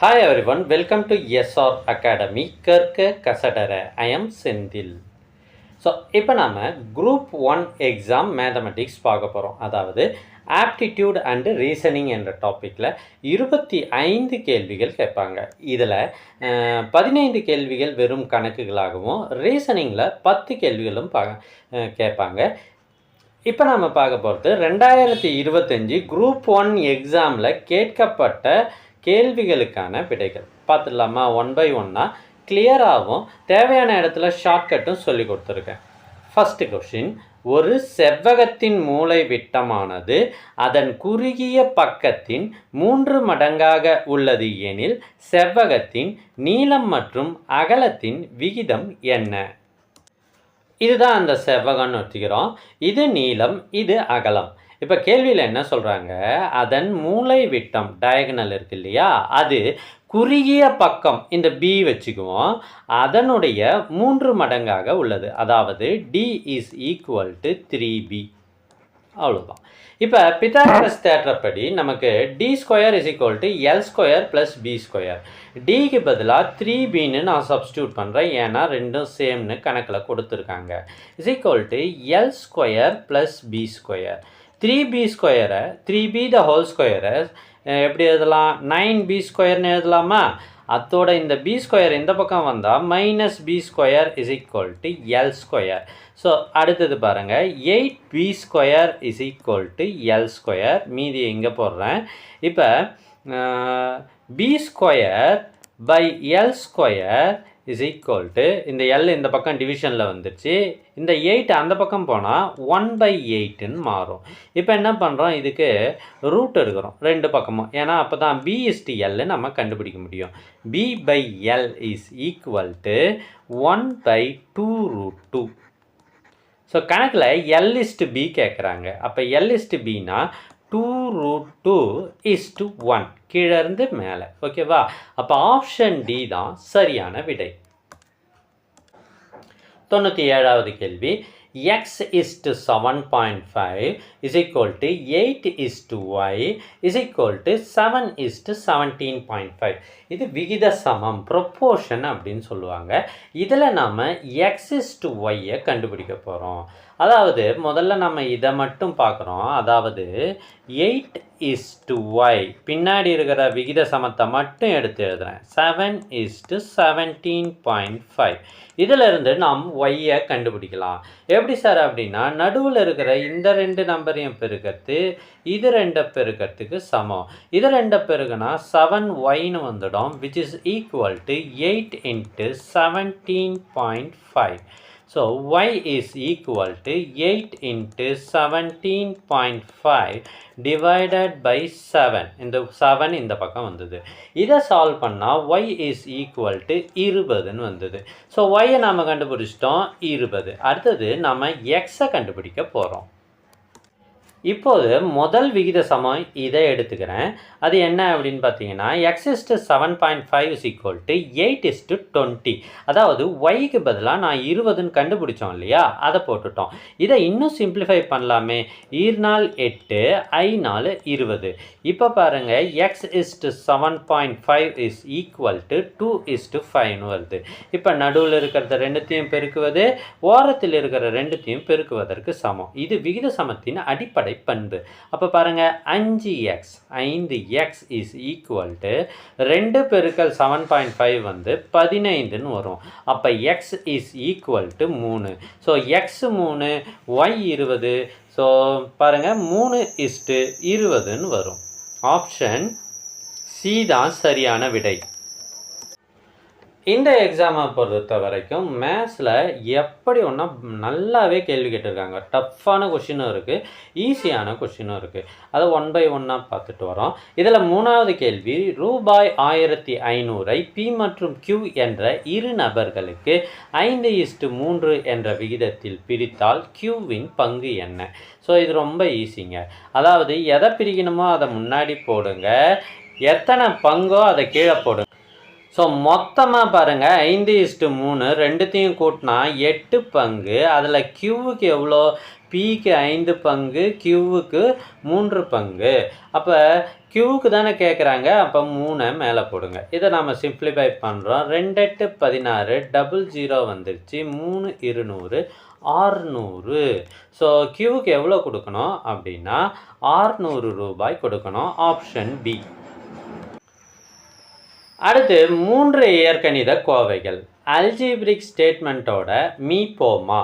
Hi everyone, welcome to SR Academy. கற்க கசடர. I am Senthil. So இப்போ நாம் குரூப் 1 எக்ஸாம் மேத்தமெட்டிக்ஸ் பார்க்க போகிறோம். அதாவது ஆப்டிடியூட் அண்டு ரீசனிங் என்ற டாப்பிக்கில் 25 கேள்விகள் கேட்பாங்க. இதில் 15 கேள்விகள் வெறும் கணக்குகளாகவும் ரீசனிங்கில் 10 கேள்விகளும் கேட்பாங்க. இப்போ நம்ம பார்க்க போகிறது 2025 குரூப் 1 எக்ஸாமில் கேட்கப்பட்ட கேள்விகளுக்கான விடைகள் பார்த்துடலாமா? ஒன் பை ஒன்னாக கிளியராகவும் தேவையான இடத்துல ஷார்ட்கட்டும் சொல்லி கொடுத்துருக்கேன். ஃபஸ்ட்டு கொஷின், ஒரு செவ்வகத்தின் மூலை விட்டமானது அதன் குறுகிய பக்கத்தின் 3 மடங்காக உள்ளது எனில் செவ்வகத்தின் நீளம் மற்றும் அகலத்தின் விகிதம் என்ன? இதுதான் அந்த செவ்வகம்னு வச்சுக்கிறோம். இது நீளம், இது அகலம். இப்போ கேள்வியில் என்ன சொல்கிறாங்க, அதன் மூலை விட்டம் டயகனல் இருக்கு இல்லையா, அது குறுகிய பக்கம் இந்த பி வச்சுக்குவோம், அதனுடைய 3 மடங்காக உள்ளது. அதாவது D is equal to 3b. அவ்வளோதான். இப்போ பித்தாகரஸ் தேற்றப்படி நமக்கு d square is equal to l square plus b square. டிக்கு பதிலாக 3bன்னு நான் சப்ஸ்டியூட் பண்ணுறேன், ஏன்னா ரெண்டும் சேம்னு கணக்கில் கொடுத்துருக்காங்க. Is equal to l square plus b square. 3b ஸ்கொயரை 3b த ஹோல் ஸ்கொயரை எப்படி எழுதலாம்? 9b ஸ்கொயர்னு எழுதலாமா? அதோட இந்த பி ஸ்கொயர் இந்த பக்கம் வந்தால் minus b square is equal to l square. So அடுத்தது பாருங்கள், 8b square is equal to l square. மீதி எங்கே போடுறேன்? இப்போ b square by l square is equal to, இந்த எல் இந்த பக்கம் டிவிஷனில் வந்துடுச்சு, இந்த 8 அந்த பக்கம் போனால் 1/8ன்னு மாறும். இப்போ என்ன பண்ணுறோம், இதுக்கு ரூட் எடுக்கிறோம் ரெண்டு பக்கமும், ஏன்னா அப்போ தான் பி இஸ்டு எல்னு நம்ம கண்டுபிடிக்க முடியும். B by l is equal to 1/2√2. So கணக்கில் எல் இஸ்டு பி கேட்குறாங்க. அப்போ எல் இஸ்டு பின்னா 2√2:1, கீழே இருந்து மேலே. ஓகேவா? அப்போ ஆப்ஷன் டி தான் சரியான விடை. 97வது கேள்வி, x is to 7.5 is equal to 8 is to y is equal to 7 is to 17.5. இது விகித சமம், ப்ரொப்போர்ஷன் அப்படின்னு சொல்லுவாங்க. இதில் நாம் x is to y கண்டுபிடிக்க போகிறோம். அதாவது முதல்ல நம்ம இதை மட்டும் பார்க்குறோம். அதாவது 8 is to y, பின்னாடி இருக்கிற விகித சமத்தை மட்டும் எடுத்து எழுதுகிறேன். 7 is to 17.5. இதிலிருந்து நாம் ஒய்யை கண்டுபிடிக்கலாம். எப்படி சார் அப்படின்னா, நடுவில் இருக்கிற இந்த ரெண்டு நம்பரையும் பெருக்கிறது இது ரெண்டை பெருக்கிறதுக்கு சமம். இது ரெண்டை பெருக்குனா 7yன்னு வந்துடும், which is equal to 8 into 17.5. So y is equal to 8 into 17.5 divided by 7. இந்த 7 இந்த பக்கம் வந்தது. இதை சால்வ் பண்ணால் y is equal to 20ன்னு வந்தது. ஸோ yயை நாம் கண்டுபிடிச்சிட்டோம் 20. அடுத்தது நம்ம xஐ கண்டுபிடிக்க போகிறோம். இப்போது முதல் விகித சமம் இதை எடுத்துக்கிறேன். அது என்ன அப்படின்னு பார்த்தீங்கன்னா, x is to 7.5 is equal to 8 is to 20. அதாவது yக்கு பதிலாக நான் 20ன்னு கண்டுபிடிச்சோம் இல்லையா, அதை போட்டுட்டோம். இதை இன்னும் சிம்பிளிஃபை பண்ணலாமே. 8 I 20. இப்போ பாருங்கள், x is to 7.5 is equal to 2 is to 5ன்னு வருது. இப்போ நடுவில் இருக்கிறத ரெண்டுத்தையும் பெருக்குவது ஓரத்தில் இருக்கிற ரெண்டுத்தையும் பெருக்குவதற்கு சமம். இது விகித சமத்தின் அடிப்படை பண்பு. அப்போ பாருங்க, 5x is equal to 2 பெருக்கல் 7.5 வந்து 15ன்னு வரும். அப்போ x is equal to 3. So x 3, y 20. So பாருங்க, 3:20ன்னு வரும். ஆப்ஷன் சி தான் சரியான விடை. இந்த எக்ஸாமை பொறுத்த வரைக்கும் மேத்ஸில் எப்படி ஒன்றா நல்லாவே கேள்வி கேட்டிருக்காங்க. டஃப்பான கொஷினும் இருக்குது, ஈஸியான கொஷினும் இருக்குது. அதை ஒன் பை ஒன்னாக பார்த்துட்டு வரோம். இதில் 3வது கேள்வி, ரூபாய் 1500ஐ பி மற்றும் கியூ என்ற இரு நபர்களுக்கு 5:3 என்ற விகிதத்தில் பிரித்தால் கியூவின் பங்கு என்ன? ஸோ இது ரொம்ப ஈஸிங்க. அதாவது எதை பிரிக்கணுமோ அதை முன்னாடி போடுங்க, எத்தனை பங்கோ அதை கீழே போடுங்க. ஸோ மொத்தமாக பாருங்கள் 5:3 ரெண்டுத்தையும் கூட்டினா 8 பங்கு. அதில் கியூவுக்கு எவ்வளோ? பிக்கு 5 பங்கு, கியூவுக்கு 3 பங்கு. அப்போ கியூவுக்கு தானே கேட்குறாங்க, அப்போ 3 மேலே போடுங்க. இதை நாம் சிம்ப்ளிஃபை பண்ணுறோம். 2 8 16, 00 வந்துருச்சு. 3 200, 600. ஸோ கியூவுக்கு எவ்வளோ கொடுக்கணும் அப்படின்னா 600 ரூபாய் கொடுக்கணும். Option b. அடுத்து 3 இயற்கணித கோவைகள். அல்ஜிப்ரிக் ஸ்டேட்மெண்ட்டோட மீபோமா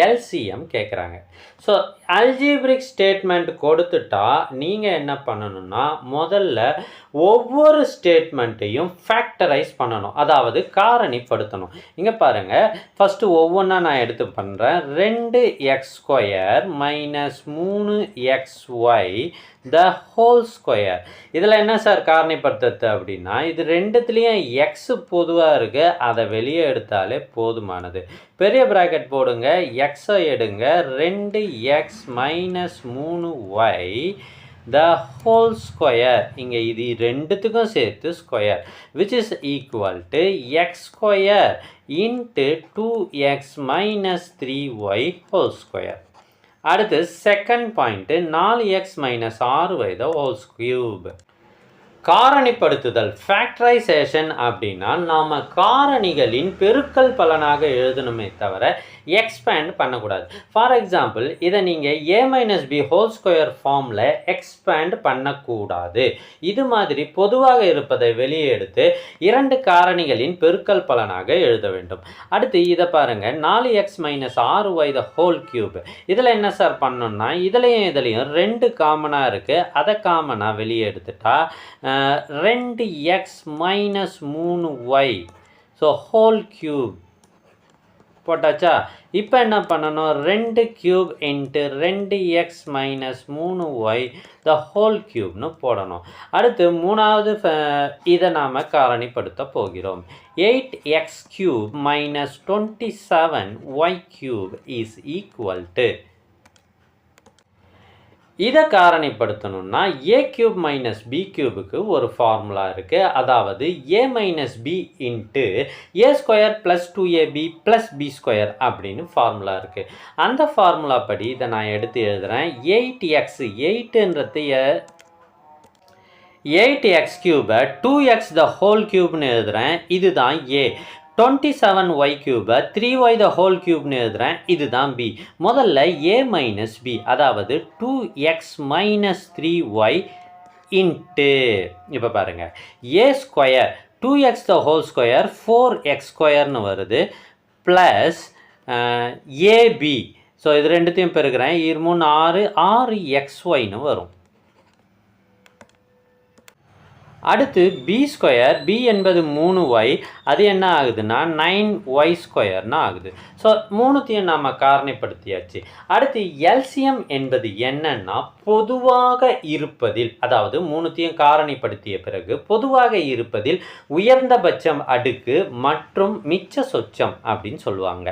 எல்சிஎம் கேட்குறாங்க. ஸோ அல்ஜிப்ரிக் ஸ்டேட்மெண்ட் கொடுத்துட்டா நீங்கள் என்ன பண்ணணும்னா முதல்ல ஒவ்வொரு ஸ்டேட்மெண்ட்டையும் ஃபேக்டரைஸ் பண்ணணும், அதாவது காரணிப்படுத்தணும். இங்கே பாருங்கள், ஃபஸ்ட்டு ஒவ்வொன்றா நான் எடுத்து பண்ணுறேன். 2x² minus 3xy the whole square. இதில் என்ன சார் காரணிப்படுத்துறது அப்படின்னா, இது ரெண்டுத்துலேயும் எக்ஸ் பொதுவாக இருக்குது, அதை வெளியே எடுத்தாலே போதுமானது. பெரிய ப்ராக்கெட் போடுங்க, எக்ஸை எடுங்க, 2x minus 3y the whole square. இங்கே இது ரெண்டுத்துக்கும் சேர்த்து square, which is equal to x² into 2x minus 3y whole square. அடுத்து second point 4x minus 6y the whole cube. காரணிப்படுத்துதல் ஃபேக்டரைசேஷன் அப்படின்னா நாம் காரணிகளின் பெருக்கல் பலனாக எழுதணுமே தவிர எக்ஸ்பேண்ட் பண்ணக்கூடாது. ஃபார் எக்ஸாம்பிள், இதை நீங்கள் a-b ஹோல் ஸ்கொயர் ஃபார்மில் எக்ஸ்பேண்ட் பண்ணக்கூடாது. இது மாதிரி பொதுவாக இருப்பதை வெளியே எடுத்து 2 காரணிகளின் பெருக்கல் பலனாக எழுத வேண்டும். அடுத்து இதை பாருங்கள், 4x minus 6y the whole cube. இதில் என்ன சார் பண்ணணும்னா, இதுலேயும் 2 காமனாக இருக்குது, அதை காமனாக வெளியே எடுத்துட்டா 2x minus 3y so whole cube போட்டாச்சா. இப்போ என்ன பண்ணணும், 2 cube into 2x minus 3y the whole கியூப்னு போடணும். அடுத்து மூணாவது இதை நாம் காரணிப்படுத்த போகிறோம். 8x³ minus 27y³ is equal to. இதை காரணிப்படுத்தணும்னா a³ மைனஸ் b³ ஒரு ஃபார்முலா இருக்குது, அதாவது a minus b into a² plus 2ab plus b² அப்படின்னு ஃபார்முலா இருக்குது. அந்த ஃபார்முலா படி இதை நான் எடுத்து எழுதுகிறேன். 8x 8ன்றது 8x³ 2x த ஹோல் கியூப்னு எழுதுகிறேன், இதுதான் a. 27y³ 3y the whole கியூப்னு எழுதுகிறேன், இதுதான் b. முதல்ல a மைனஸ் b, அதாவது 2x மைனஸ் 3y இன்ட்டு, இப்போ பாருங்கள், a² 2x the whole square 4x² வருது, ப்ளஸ் ab. ஸோ இது ரெண்டுத்தையும் பெருக்கிறேன், 2 3 6xyன்னு வரும். அடுத்து b², b என்பது 3y, அது என்ன ஆகுதுன்னா 9y² ஆகுது. ஸோ மூணுத்தையும் நாம் காரணிப்படுத்தியாச்சு. அடுத்து எல்சிஎம் என்பது என்னன்னா, பொதுவாக இருப்பதில், அதாவது மூணுத்தையும் காரணிப்படுத்திய பிறகு பொதுவாக இருப்பதில் உயர்ந்தபட்சம் அடுக்கு மற்றும் மிச்ச சொச்சம் அப்படின்னு சொல்லுவாங்க.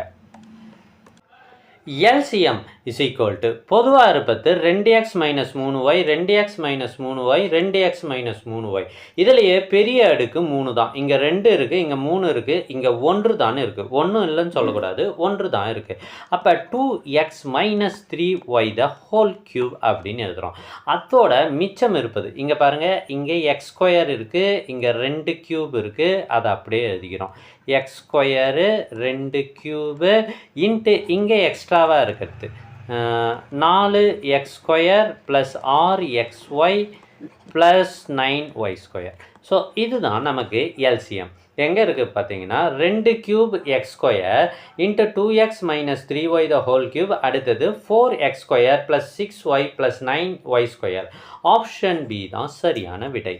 எல்சிஎம் இஸ் ஈக்குவல் டு பொதுவாக இருப்பது 2x minus 3y 2x minus 3y 2x minus 3y. இதுலேயே பெரிய அடுக்கு 3 தான். இங்கே 2 இருக்குது, இங்கே 3 இருக்குது, இங்கே 1 தான் இருக்குது. ஒன்றும் இல்லைன்னு சொல்லக்கூடாது, 1 தான் இருக்குது. அப்போ 2x minus 3y the whole cube அப்படின்னு எழுதுகிறோம். அதோட மிச்சம் இருப்பது இங்கே பாருங்கள், இங்கே x² இருக்குது, இங்கே 2 கியூப் இருக்குது, அதை அப்படியே எழுதிக்கிறோம். x² 2 கியூபு இன்ட்டு இங்கே எக்ஸ்ட்ராவாக இருக்கிறது 4x² plus 6xy plus 9y². So இதுதான் நமக்கு எல்சிஎம். எங்கே இருக்குது பார்த்தீங்கன்னா, 2 cube x² into 2x minus 3y the whole cube, அடுத்தது 4x² plus 6y plus 9y². Option B தான் சரியான விடை.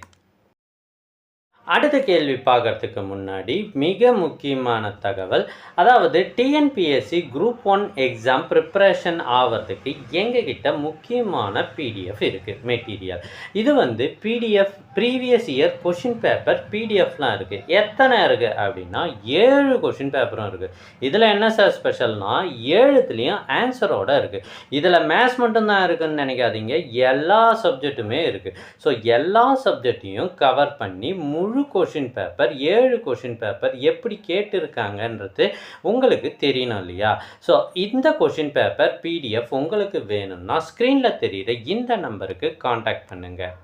அடுத்த கேள்வி பார்க்கறதுக்கு முன்னாடி மிக முக்கியமான தகவல், அதாவது டிஎன்பிஎஸ்சி குரூப் 1 எக்ஸாம் ப்ரிப்பரேஷன் ஆகிறதுக்கு எங்ககிட்ட முக்கியமான பிடிஎஃப் இருக்குது, மெட்டீரியல். இது வந்து PDF previous year question paper பிடிஎஃப்லாம் இருக்குது. எத்தனை இருக்குது அப்படின்னா 7 கொஷின் பேப்பரும் இருக்குது. இதில் என்ன சார் ஸ்பெஷல்னால் 7த்துலேயும் ஆன்சரோடு இருக்குது. இதில் மேத்ஸ் மட்டும்தான் இருக்குதுன்னு நினைக்காதீங்க, எல்லா சப்ஜெக்ட்டுமே இருக்குது. ஸோ எல்லா சப்ஜெக்டையும் கவர் பண்ணி முழு முழு கொஷின் பேப்பர் 7 கொஷின் பேப்பர் எப்படி கேட்டிருக்காங்கன்றது உங்களுக்கு தெரியணும் இல்லையா? ஸோ இந்த கொஷின் பேப்பர் PDF உங்களுக்கு வேணும்னா ஸ்க்ரீனில் தெரியுற இந்த நம்பருக்கு காண்டாக்ட் பண்ணுங்கள்.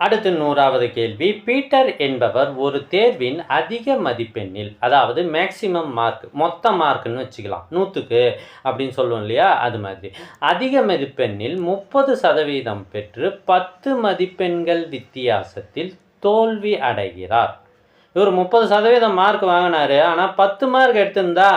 அடுத்து 100வது கேள்வி. பீட்டர் என்பவர் ஒரு தேர்வின் அதிக மதிப்பெண்ணில், அதாவது மேக்சிமம் மார்க், மொத்த மார்க்குன்னு வச்சுக்கலாம், 100க்கு அப்படின்னு சொல்லுவோம் இல்லையா, அது மாதிரி அதிக மதிப்பெண்ணில் 30% பெற்று 10 மதிப்பெண்கள் வித்தியாசத்தில் தோல்வி அடைகிறார். இவர் 30% மார்க் வாங்கினார், ஆனால் 10 மார்க் எடுத்திருந்தா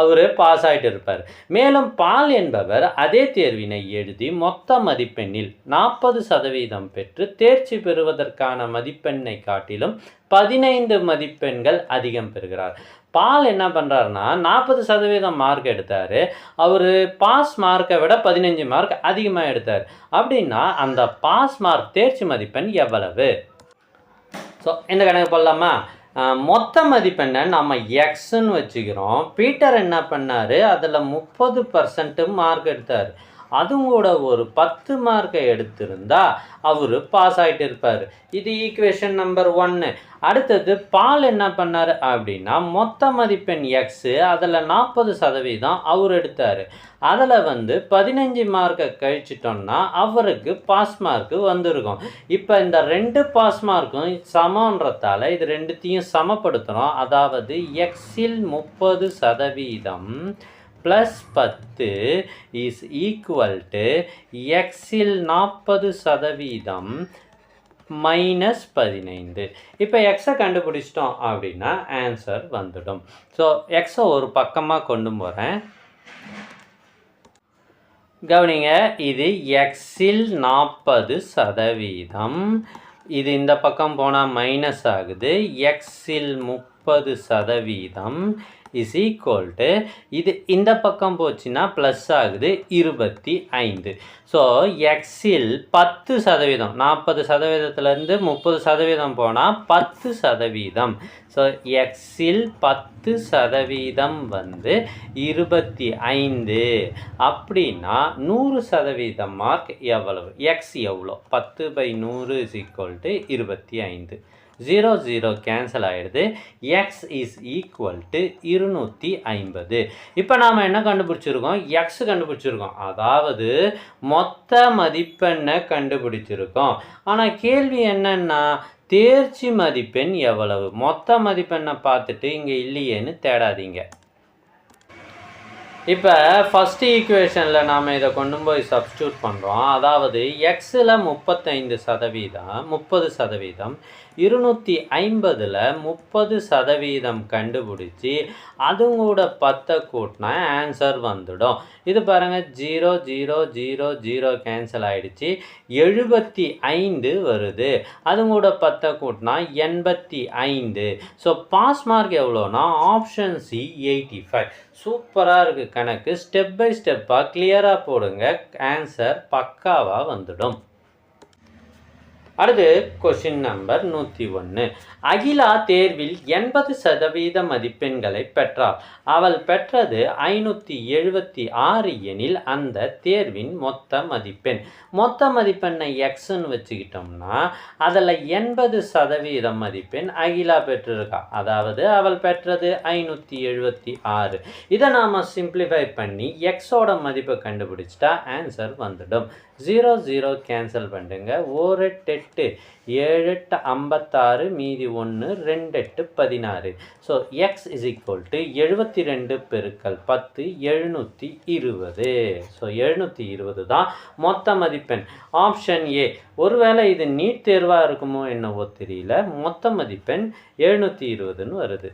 அவர் பாஸ் ஆகிட்டு இருப்பார். மேலும் பால் என்பவர் அதே தேர்வினை எழுதி மொத்த மதிப்பெண்ணில் 40% பெற்று தேர்ச்சி பெறுவதற்கான மதிப்பெண்ணை காட்டிலும் 15 மதிப்பெண்கள் அதிகம் பெறுகிறார். பால் என்ன பண்ணுறாருன்னா 40% மார்க் எடுத்தார், அவர் பாஸ் மார்க்கை விட 15 மார்க் அதிகமாக எடுத்தார். அப்படின்னா அந்த பாஸ் மார்க் தேர்ச்சி மதிப்பெண் எவ்வளவு? ஸோ இந்த கணக்கு போடலாமா? மொத்த மதிப்பெண்ணை நம்ம எக்ஸ்ன்னு வச்சுக்கிறோம். பீட்டர் என்ன பண்ணார், அதில் 30% மார்க் எடுத்தார். அதுவும் கூட ஒரு 10 மார்க்கை எடுத்திருந்தா அவர் பாஸ் ஆகிட்டு இருப்பார். இது ஈக்குவேஷன் நம்பர் 1. அடுத்தது பால் என்ன பண்ணார் அப்படின்னா மொத்த மதிப்பெண் எக்ஸு, அதில் 40% அவர் எடுத்தார். அதில் 15 மார்க்கை கழிச்சிட்டோம்னா அவருக்கு பாஸ் மார்க்கு வந்திருக்கும். இப்போ இந்த 2 பாஸ் மார்க்கும் சமன்றதால இது ரெண்டுத்தையும் சமப்படுத்துகிறோம். அதாவது எக்ஸில் 30% ப்ளஸ் 10 இஸ் ஈக்குவல் டு எக்ஸில் 40% மைனஸ் 15. இப்போ எக்ஸை கண்டுபிடிச்சிட்டோம் அப்படின்னா ஆன்சர் வந்துடும். ஸோ எக்ஸை ஒரு பக்கமாக கொண்டு போகிறேன், கவனிங்க. இது எக்ஸில் 40%, இது இந்த பக்கம் போனால் மைனஸ் ஆகுது. எக்ஸில் 30% இஸ் ஈக்குவல் டு, இது இந்த பக்கம் போச்சுன்னா ப்ளஸ் ஆகுது, 25. ஸோ எக்ஸில் 10%, 40%லேருந்து 30% போனால் 10%. ஸோ எக்ஸில் 10% 25. அப்படின்னா 100% மார்க் எவ்வளவு? எக்ஸ் எவ்வளோ? 10/100 இஸ் ஈக்குவல் டு 25. 0 0 கேன்சல் ஆகிடுது. X is equal to 250. இப்போ நாம் என்ன கண்டுபிடிச்சிருக்கோம்? எக்ஸ் கண்டுபிடிச்சிருக்கோம், அதாவது மொத்த மதிப்பெண்ணை கண்டுபிடிச்சிருக்கோம். ஆனால் கேள்வி என்னன்னா தேர்ச்சி மதிப்பெண் எவ்வளவு? மொத்த மதிப்பெண்ணை பார்த்துட்டு இங்கே இல்லையேன்னு தேடாதீங்க. இப்போ ஃபஸ்ட்டு ஈக்குவேஷனில் நாம் இதை கொண்டு போய் சப்ஸ்டியூட் பண்ணுறோம். அதாவது எக்ஸில் 35%, 30%, 250ல் 30% கண்டுபிடிச்சி அதுவும் கூட 10 கூட்டினா ஆன்சர் வந்துடும். இது பாருங்கள், 0 0 0 0 கேன்சல் ஆகிடுச்சு, 75 வருது. அதுவும் கூட 10 கூட்டினா 85. ஸோ பாஸ் மார்க் எவ்வளோனா ஆப்ஷன் சி 85. சூப்பராக இருக்குது கணக்கு. ஸ்டெப் பை ஸ்டெப்பாக கிளியராக போடுங்க, ஆன்சர் பக்காவாக வந்துடும். அடுத்து கொஷின் நம்பர் 101. அகிலா தேர்வில் 80% மதிப்பெண்களை பெற்றாள். அவள் பெற்றது 576 எனில் அந்த தேர்வின் மொத்த மதிப்பெண். மொத்த மதிப்பெண்ணை எக்ஸ்ன்னு வச்சுக்கிட்டோம்னா அதில் 80% மதிப்பெண் அகிலா பெற்றிருக்கா. அதாவது அவள் பெற்றது 576. இதை நாம் சிம்பிளிஃபை பண்ணி எக்ஸோட மதிப்பை கண்டுபிடிச்சிட்டா ஆன்சர் வந்துடும். 0 0 கேன்சல் பண்ணுங்க. 1 8 7 8 56, மீதி 1 2 8 16. So X is equal to 72 பெருக்கல் 10 720. ஸோ 720 தான் மொத்த மதிப்பெண். Option A. ஒருவேளை இது நீட் தேர்வாக இருக்குமோ என்னவோ தெரியல, மொத்த மதிப்பெண் 720ன்னு வருது.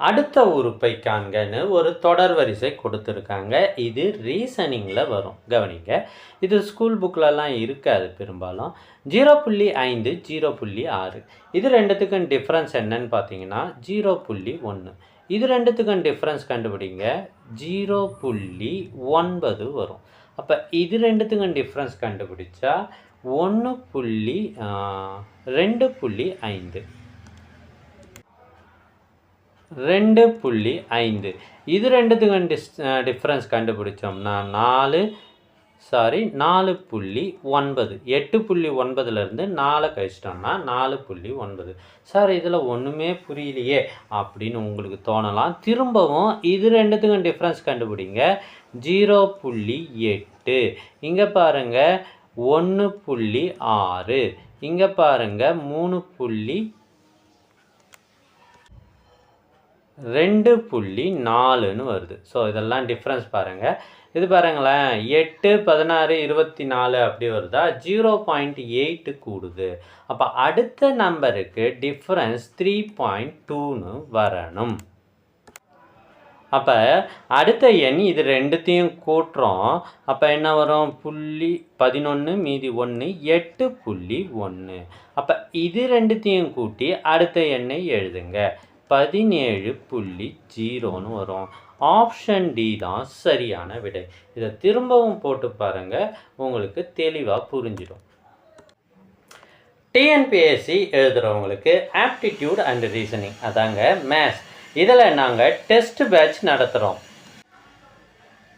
அடுத்த உறுப்பை காண்கன்னு ஒரு தொடர் வரிசை கொடுத்துருக்காங்க. இது ரீசனிங்கில் வரும், கவனிங்க. இது ஸ்கூல் புக்கிலலாம் இருக்காது பெரும்பாலும். 0.5 0.6. இது ரெண்டுத்துக்கும் டிஃப்ரென்ஸ் என்னன்னு பார்த்தீங்கன்னா 0.1. இது ரெண்டுத்துக்கும் டிஃப்ரென்ஸ் கண்டுபிடிங்க, 0.9 வரும். அப்போ இது ரெண்டுத்துக்கும் டிஃப்ரென்ஸ் கண்டுபிடிச்சா 2.5. 2.5. இது ரெண்டுத்துக்கும் டிஃப்ரென்ஸ் கண்டுபிடிச்சோம்னா 4. 4.9 8.9லேருந்து 4 கழிச்சிட்டோம்னா 4.9. சார் இதில் ஒன்றுமே புரியலையே அப்படின்னு உங்களுக்கு தோணலாம். திரும்பவும் இது ரெண்டுத்துக்கும் டிஃப்ரென்ஸ் கண்டுபிடிங்க. 0.8 இங்கே பாருங்கள் 1.6 இங்கே பாருங்கள் 2.4ன்னு வருது. ஸோ இதெல்லாம் டிஃப்ரென்ஸ் பாருங்கள். இது பாருங்களேன் 8, 16, 24 அப்படி வருதா 0.8 கூடுது. அப்போ அடுத்த நம்பருக்கு டிஃப்ரென்ஸ் 3.2ன்னு வரணும். அப்போ அடுத்த எண் இது ரெண்டுத்தையும் கூட்டுறோம். அப்போ என்ன வரும் 0.11 மீதி 1 8.1. அப்போ இது ரெண்டுத்தையும் கூட்டி அடுத்த எண்ணை எழுதுங்க 17.0ன்னு வரும். ஆப்ஷன் டி தான் சரியான விடை. இதை திரும்பவும் போட்டு பாருங்கள், உங்களுக்கு தெளிவாக புரிஞ்சிடும். டிஎன்பிஎஸ்சி எழுதுகிறவங்களுக்கு ஆப்டிடியூட் அண்ட் ரீசனிங் அதாங்க மேத்ஸ். இதில் நாங்கள் டெஸ்ட் பேட்ச் நடத்துகிறோம்.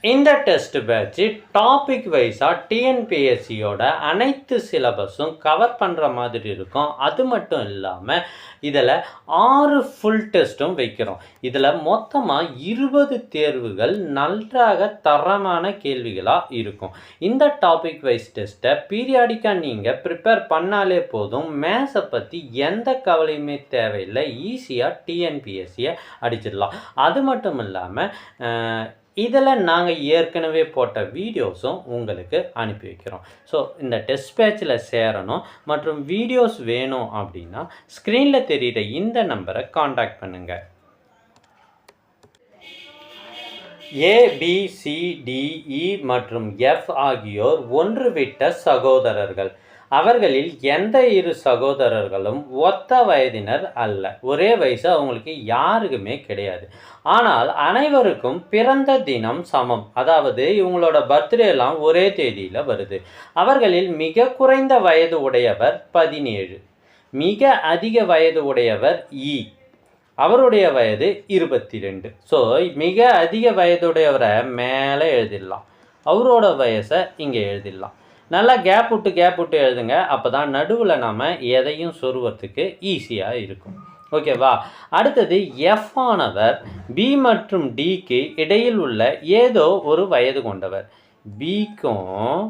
இந்த டெஸ்ட் பேட்ச்சு டாபிக் வைஸாக டிஎன்பிஎஸ்சியோட அனைத்து சிலபஸும் கவர் பண்ணுற மாதிரி இருக்கும். அது மட்டும் இல்லாமல் இதில் 6 ஃபுல் டெஸ்ட்டும் வைக்கிறோம். இதில் மொத்தமாக 20 தேர்வுகள் நன்றாக தரமான கேள்விகளாக இருக்கும். இந்த டாபிக் வைஸ் டெஸ்ட்டை பீரியாடிக்காக நீங்கள் ப்ரிப்பேர் பண்ணாலே போதும். மேத்ஸை பற்றி எந்த கவலையுமே தேவையில்லை. ஈஸியாக டிஎன்பிஎஸ்சியை அடிச்சிடலாம். அது மட்டும் இல்லாமல் இதில் நாங்கள் ஏற்கனவே போட்ட வீடியோஸும் உங்களுக்கு அனுப்பி வைக்கிறோம். ஸோ இந்த டெஸ்ட் பேட்சில் சேரணும் மற்றும் வீடியோஸ் வேணும் அப்படின்னா ஸ்க்ரீனில் தெரிகிற இந்த நம்பரை காண்டாக்ட் பண்ணுங்கள். ABCDE மற்றும் F ஆகியோர் ஒன்றுவிட்ட சகோதரர்கள். அவர்களில் எந்த 2 சகோதரர்களும் ஒத்த வயதினர் அல்ல. ஒரே வயசு அவங்களுக்கு யாருக்குமே கிடையாது. ஆனால் அனைவருக்கும் பிறந்த தினம் சமம். அதாவது இவங்களோட பர்த்டேலாம் ஒரே தேதியில் வருது. அவர்களில் மிக குறைந்த வயது உடையவர் 17. மிக அதிக வயது உடையவர் E. அவருடைய வயது 22. ஸோ மிக அதிக வயதுடையவரை மேலே எழுதிடலாம், அவரோட வயசை இங்கே எழுதிடலாம். நல்லா கேப் விட்டு எழுதுங்க. அப்போ தான் நடுவில் நாம் எதையும் சொருவத்துக்கு ஈஸியாக இருக்கும். ஓகேவா? அடுத்தது எஃப் ஆனவர் பி மற்றும் டிக்கு இடையில் உள்ள ஏதோ ஒரு வயது கொண்டவர். பிக்கும்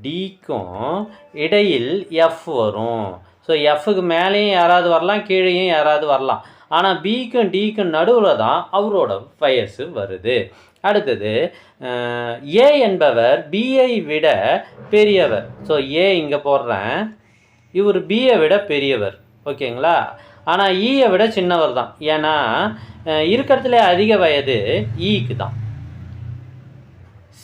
டிக்கும் இடையில் எஃப் வரும். ஸோ எஃப்க்கு மேலேயும் யாராவது வரலாம், கீழேயும் யாராவது வரலாம். ஆனால் பிக்கும் டிக்கும் நடுவில் தான் அவரோட வயசு வருது. அடுத்தது ஏ என்பவர் பிஐ விட பெரியவர். ஸோ ஏ இங்கே போடுறேன், இவர் பியை விட பெரியவர். ஓகேங்களா? ஆனால் ஈயை விட சின்னவர் தான். ஏன்னா இருக்கிறதுல அதிக வயது ஈக்கு தான்.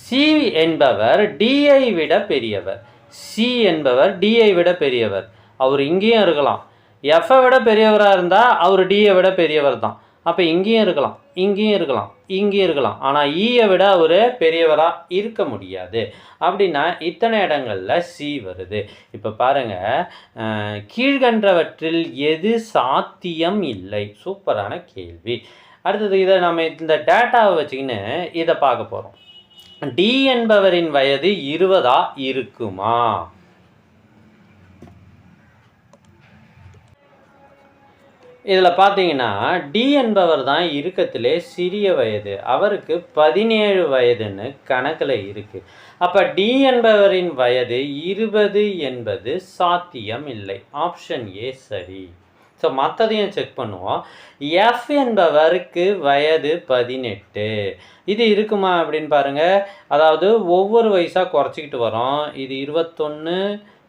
சி என்பவர் டிஐ விட பெரியவர். சி என்பவர் டிஐ விட பெரியவர். அவர் இங்கேயும் இருக்கலாம். எஃப்பை விட பெரியவராக இருந்தால் அவர் டியை விட பெரியவர் தான். அப்போ இங்கேயும் இருக்கலாம், இங்கேயும் இருக்கலாம், இங்கேயும் இருக்கலாம். ஆனால் ஈயை விட அவர் பெரியவராக இருக்க முடியாது. அப்படின்னா இத்தனை இடங்களில் சி வருது. இப்போ பாருங்கள், கீழ்கண்டவற்றில் எது சாத்தியம் இல்லை? சூப்பரான கேள்வி. அடுத்தது இதை நம்ம இந்த டேட்டாவை வச்சுக்கின்னு இதை பார்க்க போகிறோம். டி என்பவரின் வயது 20 இருக்குமா? இதில் பார்த்தீங்கன்னா டி என்பவர் தான் இருக்கத்திலே சிறிய வயது. அவருக்கு 17 வயதுன்னு கணக்கில் இருக்குது. அப்போ டி என்பவரின் வயது 20 என்பது சாத்தியம் இல்லை. ஆப்ஷன் ஏ சரி. ஸோ மற்றதையும் செக் பண்ணுவோம். எஃப் என்பவருக்கு வயது 18. இது இருக்குமா அப்படின்னு பாருங்கள். அதாவது ஒவ்வொரு வயசாக குறைச்சிக்கிட்டு வரோம். இது 21,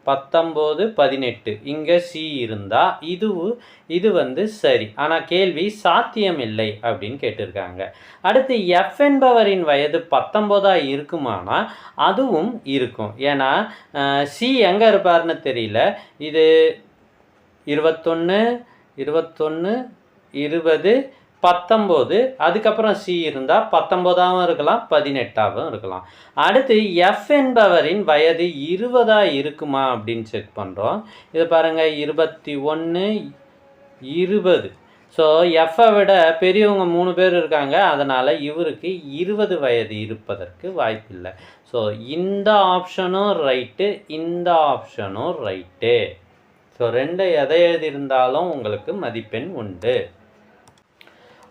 19, 18. இங்கே சி இருந்தால் இது சரி. ஆனால் கேள்வி சாத்தியம் இல்லை அப்படின்னு கேட்டிருக்காங்க. அடுத்து எஃப் என்பவரின் வயது 19 இருக்குமானா அதுவும் இருக்கும். ஏன்னா சி எங்கே இருப்பார்னு தெரியல. இது 21, 20, 19, அதுக்கப்புறம் சி இருந்தால் 19ஆகவும் இருக்கலாம், 18ஆகவும் இருக்கலாம். அடுத்து எஃப் என்பவரின் வயது 20 இருக்குமா அப்படின்னு செக் பண்ணுறோம். இது பாருங்கள், 21, 20. ஸோ எஃப்பை விட பெரியவங்க 3 பேர் இருக்காங்க. அதனால் இவருக்கு 20 வயது இருப்பதற்கு வாய்ப்பில்லை. ஸோ இந்த ஆப்ஷனும் ரைட்டு, இந்த ஆப்ஷனும் ரைட்டு. ஸோ 2 எதை எழுதியிருந்தாலும் உங்களுக்கு மதிப்பெண் உண்டு.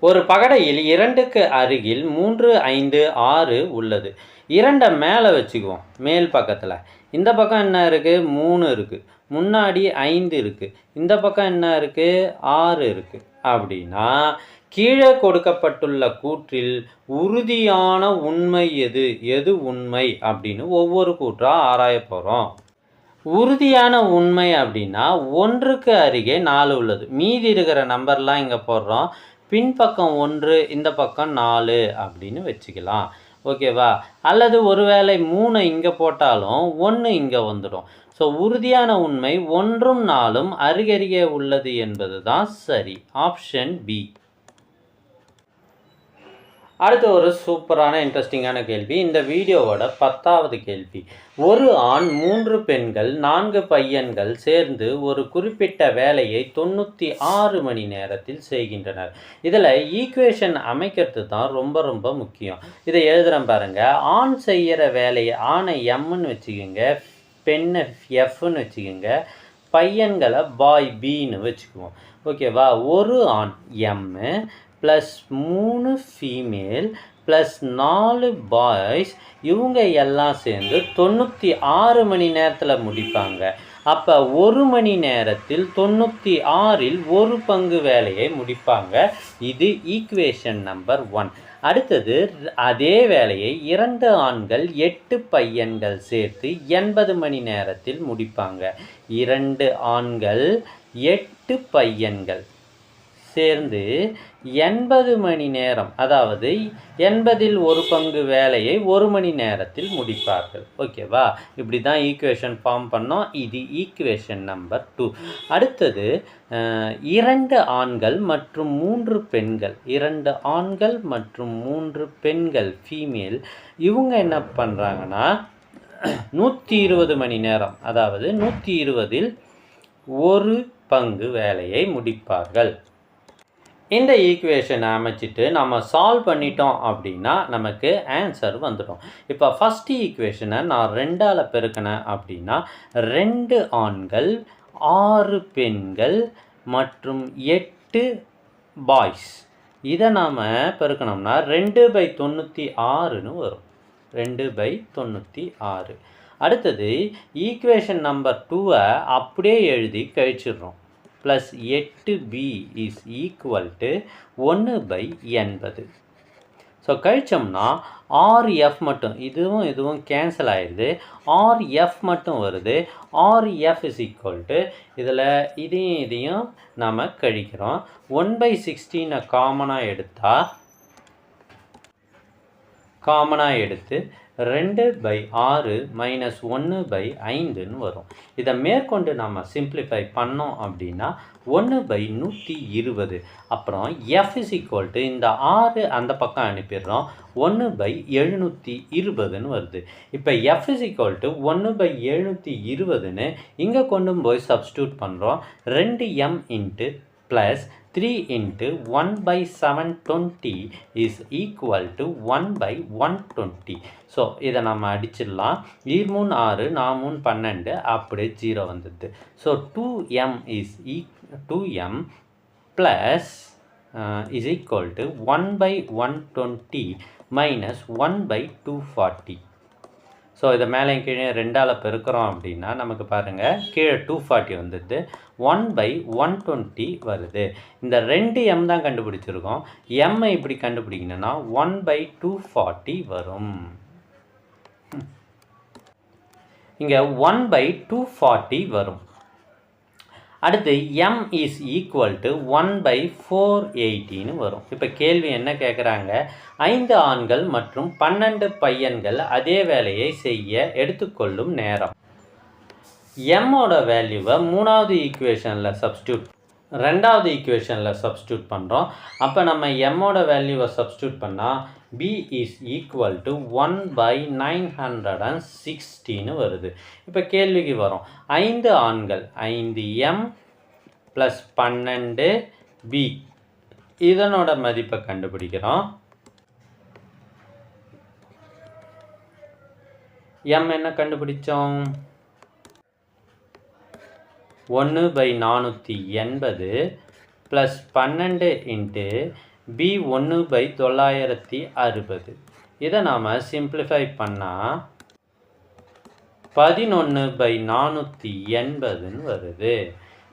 ஒரு பகடையில் 2க்கு அருகில் 3, 5, 6 உள்ளது. 2 மேலே வச்சுக்குவோம், மேல் பக்கத்தில். இந்த பக்கம் என்ன இருக்குது? 3 இருக்குது. முன்னாடி 5 இருக்குது. இந்த பக்கம் என்ன இருக்குது? 6 இருக்குது. அப்படின்னா கீழே கொடுக்கப்பட்டுள்ள கூற்றில் உறுதியான உண்மை எது உண்மை அப்படின்னு ஒவ்வொரு கூற்றாக ஆராய போகிறோம். உறுதியான உண்மை அப்படின்னா 1க்கு அருகே 4 உள்ளது. மீதி இருக்கிற நம்பர்லாம் இங்கே போடுறோம். பின்பக்கம் 1, இந்த பக்கம் 4 அப்படின்னு வச்சுக்கலாம். ஓகேவா? அல்லது ஒருவேளை 3 இங்கே போட்டாலும் 1 இங்கே வந்துடும். ஸோ உறுதியான உண்மை 1ம் 4ம் அருகருகே உள்ளது என்பது தான் சரி. Option b. அடுத்து ஒரு சூப்பரான இன்ட்ரெஸ்டிங்கான கேள்வி. இந்த வீடியோவோட 10வது கேள்வி. ஒரு ஆண் 3 பெண்கள் 4 பையன்கள் சேர்ந்து ஒரு குறிப்பிட்ட வேலையை 96 மணி நேரத்தில் செய்கின்றனர். இதில் ஈக்குவேஷன் அமைக்கிறது தான் ரொம்ப ரொம்ப முக்கியம். இதை எழுதுகிறேன் பாருங்கள். ஆண் செய்கிற வேலையை ஆணை எம்ன்னு வச்சுக்கோங்க, பெண்ணை எஃப்னு வச்சுக்கோங்க, பையன்களை பாய் பின்னு வச்சுக்குவோம். ஓகேவா? ஒரு ஆண் M plus 3 female plus 4 boys, இவங்க எல்லாம் சேர்ந்து 96 மணி நேரத்தில் முடிப்பாங்க. அப்போ 1 மணி நேரத்தில் 96ல் 1 பங்கு வேலையை முடிப்பாங்க. இது ஈக்குவேஷன் நம்பர் 1. அடுத்தது அதே வேலையை 2 ஆண்கள் 8 பையன்கள் சேர்த்து 80 மணி நேரத்தில் முடிப்பாங்க. 2 ஆண்கள் 8 பையன்கள் சேர்ந்து 80 மணி நேரம், அதாவது 80ல் 1 பங்கு வேலையை 1 மணி நேரத்தில் முடிப்பார்கள். ஓகேவா? இப்படி தான் ஈக்குவேஷன் ஃபார்ம் பண்ணோம். இது ஈக்குவேஷன் நம்பர் 2. அடுத்தது 2 ஆண்கள் மற்றும் 3 பெண்கள், 2 ஆண்கள் மற்றும் 3 பெண்கள் ஃபீமேல், இவங்க என்ன பண்ணுறாங்கன்னா 120 மணி நேரம், அதாவது 120ல் 1 பங்கு வேலையை முடிப்பார்கள். இந்த ஈக்குவேஷனை அமைச்சிட்டு நம்ம சால்வ் பண்ணிட்டோம் அப்படின்னா நமக்கு ஆன்சர் வந்துடும். இப்போ ஃபஸ்ட்டு ஈக்குவேஷனை நான் 2ஆல் பெருக்கினேன் அப்படின்னா 2 ஆண்கள் 6 பெண்கள் மற்றும் 8 பாய்ஸ், இதை நாம் பெருக்கணும்னா 2/96ன்னு வரும். 2/96. அடுத்தது ஈக்குவேஷன் நம்பர் 2ஐ அப்படியே எழுதி கழிச்சிடுறோம். Plus 8b is equal to 1/80. So கழிச்சோம்னா RF மட்டும், இதுவும் கேன்சல் ஆயிடுது. RF மட்டும் வருது. RF இஸ் ஈக்குவல் டு, இதில் இதையும் நாம் கழிக்கிறோம். 1/16 காமனாக எடுத்து 2/6 மைனஸ் 1/5ன்னு வரும். இதை மேற்கொண்டு நம்ம சிம்பிளிஃபை பண்ணோம் அப்படின்னா 1/120. அப்புறம் F இஸ் ஈக்குவல் டு, இந்த 6 அந்த பக்கம் அனுப்பிடுறோம், 1/720ன்னு வருது. இப்போ F இஸ் ஈக்குவல் டு 1/720ன்னு இங்கே கொண்டு போய் சப்ஸ்டியூட் பண்ணுறோம். 2m into plus 3 into 1/720 is equal to 1/120. So இதை நம்ம அடிச்சிடலாம். 3 6 4 12, அப்படியே 0 வந்துடுது. So 2m plus is equal to 1/120 minus 1/240. So இதை மேலே கீழே 2ஆல் பெருக்கிறோம் அப்படின்னா நமக்கு பாருங்கள் கீழே 240 வந்துடுது. 1/120 வருது. இந்த 2m தான் கண்டுபிடிச்சிருக்கோம். m இப்படி கண்டுபிடிக்கணும்னா 1/240 வரும். இங்கே 1/240 வரும். அடுத்து m இஸ் ஈக்குவல் டு 1/480ன்னு வரும். இப்போ கேள்வி என்ன கேட்குறாங்க? 5 ஆண்கள் மற்றும் 12 பையன்கள் அதே வேலையை செய்ய எடுத்துக்கொள்ளும் நேரம். எம்மோட வேல்யூவை 3வது ஈக்குவேஷனில் ரெண்டாவது ஈக்குவேஷனில் சப்ஸ்டியூட் பண்ணுறோம். அப்போ நம்ம எம்மோட வேல்யூவை சப்ஸ்டியூட் பண்ணால் b இஸ் ஈக்குவல் டு 1/960ன்னு வருது. இப்போ கேள்விக்கு வரும். 5 ஆண்கள் 5m ப்ளஸ் 12b இதனோட மதிப்பை கண்டுபிடிக்கிறோம். m என்ன கண்டுபிடிச்சோம்? 1/480 ப்ளஸ் 12 இன்ட்டு b 1/960. இதை நாம் சிம்பிளிஃபை பண்ணால் 11/480 வருது.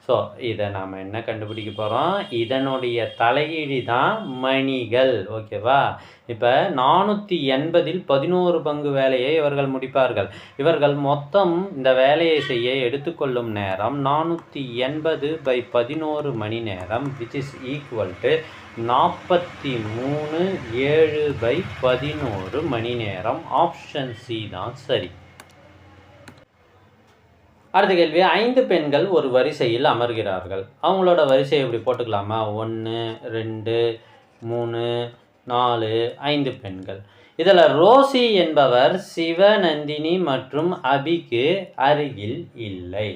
ஸோ இதை நாம் என்ன கண்டுபிடிக்க போகிறோம்? இதனுடைய தலையீடு தான் மணிகள். ஓகேவா? இப்போ 480 11 பங்கு வேலையை இவர்கள் முடிப்பார்கள். இவர்கள் மொத்தம் இந்த வேலையை செய்ய எடுத்துக்கொள்ளும் நேரம் 480/11 மணி நேரம், விச் இஸ் ஈக்குவல் டு 43/7/11 மணி நேரம். ஆப்ஷன் சி தான் சரி. அடுத்த கேள்வி, 5 பெண்கள் ஒரு வரிசையில் அமர்கிறார்கள். அவங்களோட வரிசையை இப்படி போட்டுக்கலாமா? 1 2 3 4 5 பெண்கள். இதில் ரோசி என்பவர் சிவநந்தினி மற்றும் அபிக்கு அருகில் இல்லை.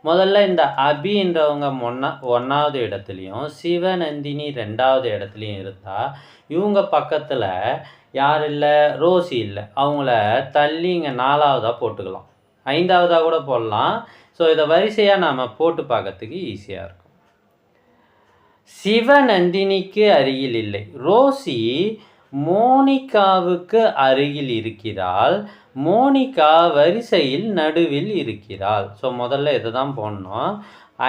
முதல்ல இந்த அபின்றவங்க 1வது இடத்துலையும் சிவநந்தினி 2வது இடத்துலையும் இருந்தால் இவங்க பக்கத்தில் யார் இல்லை? ரோசி இல்லை. அவங்கள தள்ளி இங்கே 4வதாக போட்டுக்கலாம், 5வதாக கூட போடலாம். ஸோ இதை வரிசையாக நாம் போட்டு பார்க்கறதுக்கு ஈஸியாக இருக்கும். சிவநந்தினிக்கு அருகில் இல்லை. ரோசி மோனிகாவுக்கு அருகில் இருக்கிறாள். மோனிகா வரிசையில் நடுவில் இருக்கிறாள். ஸோ முதல்ல இதை தான் போடணும்.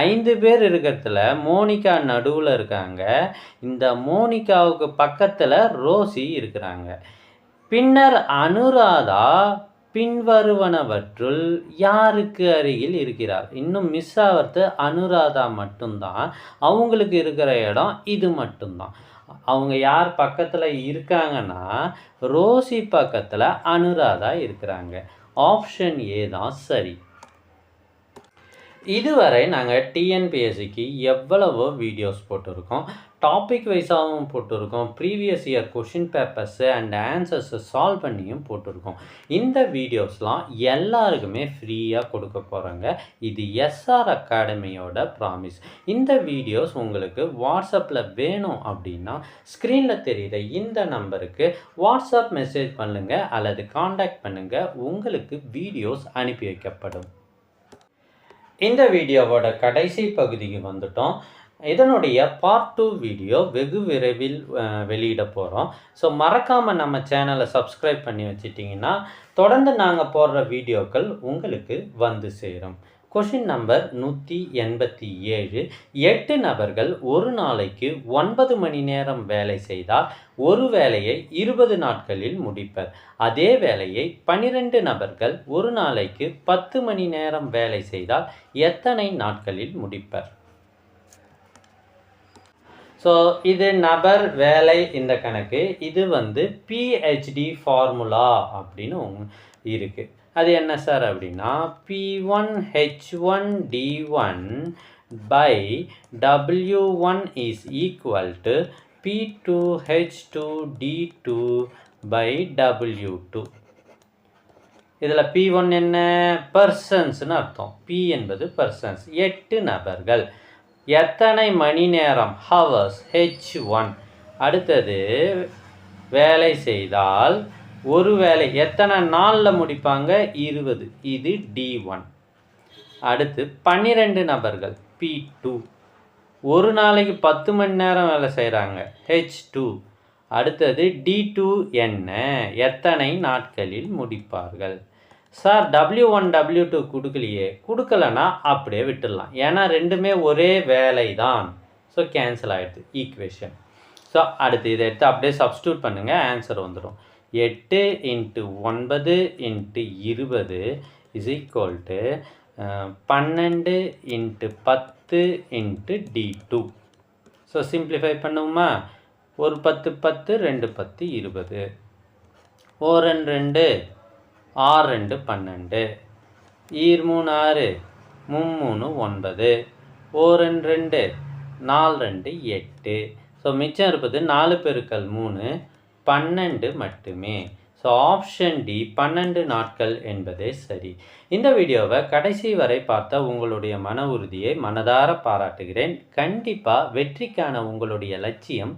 5 பேர் இருக்கிறதுல மோனிகா நடுவில் இருக்காங்க. இந்த மோனிகாவுக்கு பக்கத்தில் ரோசி இருக்கிறாங்க. பின்னர் அனுராதா பின்வருவனவற்றுள் யாருக்கு அருகில் இருக்கிறார்? இன்னும் மிஸ் ஆகிறது அனுராதா மட்டும்தான். அவங்களுக்கு இருக்கிற இடம் இது மட்டும்தான். அவங்க யார் பக்கத்தில் இருக்காங்கன்னா ரோசி பக்கத்தில் அனுராதா இருக்கிறாங்க. ஆப்ஷன் ஏ தான் சரி. இதுவரை நாங்கள் டிஎன்பிஎஸ்சிக்கு எவ்வளவோ வீடியோஸ் போட்டிருக்கோம். டாபிக் வைஸாகவும் போட்டிருக்கோம். Previous year question papers and ஆன்சர்ஸை சால்வ் பண்ணியும் போட்டிருக்கோம். இந்த வீடியோஸ்லாம் எல்லாருக்குமே ஃப்ரீயாக கொடுக்க போகிறாங்க. இது எஸ்ஆர் அகாடமியோட ப்ராமிஸ். இந்த வீடியோஸ் உங்களுக்கு வாட்ஸ்அப்பில் வேணும் அப்படின்னா ஸ்க்ரீனில் தெரியுற இந்த நம்பருக்கு வாட்ஸ்அப் மெசேஜ் பண்ணுங்கள் அல்லது காண்டாக்ட் பண்ணுங்கள். உங்களுக்கு வீடியோஸ் அனுப்பி வைக்கப்படும். இந்த வீடியோவோட கடைசி பகுதிக்கு வந்துட்டோம். இதனுடைய பார்ட் 2 வீடியோ வெகு விரைவில் வெளியிட போகிறோம். ஸோ மறக்காமல் நம்ம சேனலை சப்ஸ்கிரைப் பண்ணி வச்சிட்டிங்கன்னா தொடர்ந்து நாங்கள் போடுற வீடியோக்கள் உங்களுக்கு வந்து சேரும். Question number 187. 8 நபர்கள் ஒரு நாளைக்கு 9 மணி நேரம் வேலை செய்தால் ஒரு வேலையை 20 நாட்களில் முடிப்பர். அதே வேலையை 12 நபர்கள் ஒரு நாளைக்கு 10 மணி நேரம் வேலை செய்தால் எத்தனை நாட்களில் முடிப்பர்? ஸோ இது நபர் வேலை இந்த கணக்கு. இது பிஹெச்டி ஃபார்முலா அப்படின்னு இருக்குது. அது என்ன சார் அப்படின்னா P1H1D1 by W1 is equal to P2H2D2 by W2. இதில் P1 என்ன? பர்சன்ஸ்னு அர்த்தம். P என்பது பர்சன்ஸ். 8 நபர்கள் எத்தனை மணி நேரம்? ஹவர்ஸ். H1. அடுத்தது வேலை செய்தால் ஒரு வேலை எத்தனை நாளில் முடிப்பாங்க? 20. இது D1. அடுத்து 12 நபர்கள் P2. ஒரு நாளைக்கு 10 மணி நேரம் வேலை செய்கிறாங்க. H2. அடுத்தது D2 என்ன? எத்தனை நாட்களில் முடிப்பார்கள்? சார் W1 W2 கொடுக்கலையே. கொடுக்கலன்னா அப்படியே விட்டுடலாம். ஏன்னா ரெண்டுமே ஒரே வேலை தான். ஸோ கேன்சல் ஆகிடுது ஈக்குவேஷன். ஸோ அடுத்து இதை எடுத்து அப்படியே சப்ஸ்டியூட் பண்ணுங்கள், ஆன்சர் வந்துடும். 8 × 9 × 20 is equal to 12 × 10 × D2. So simplify பண்ணுவோமா? ஒரு 10 10, 2 10 20, 1 2 6 2 12, 2 3 6, 3 9, 1 2 4 2 8. ஸோ மிச்சம் இருப்பது 4 × 3 12 மட்டுமே. ஸோ ஆப்ஷன் டி 12 நாட்கள் என்பதே சரி. இந்த வீடியோவை கடைசி வரை பார்த்த உங்களுடைய மன உறுதியை மனதார பாராட்டுகிறேன். கண்டிப்பாக வெற்றிக்கான உங்களுடைய லட்சியம்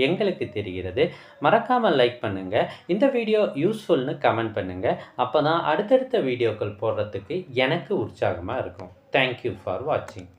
எங்களுக்கு தெரிகிறது. மறக்காமல் லைக் பண்ணுங்கள். இந்த வீடியோ யூஸ்ஃபுல்னு கமெண்ட் பண்ணுங்கள். அப்போ தான் அடுத்தடுத்த வீடியோக்கள் போடுறதுக்கு எனக்கு உற்சாகமாக இருக்கும். தேங்க்யூ ஃபார் வாட்சிங்.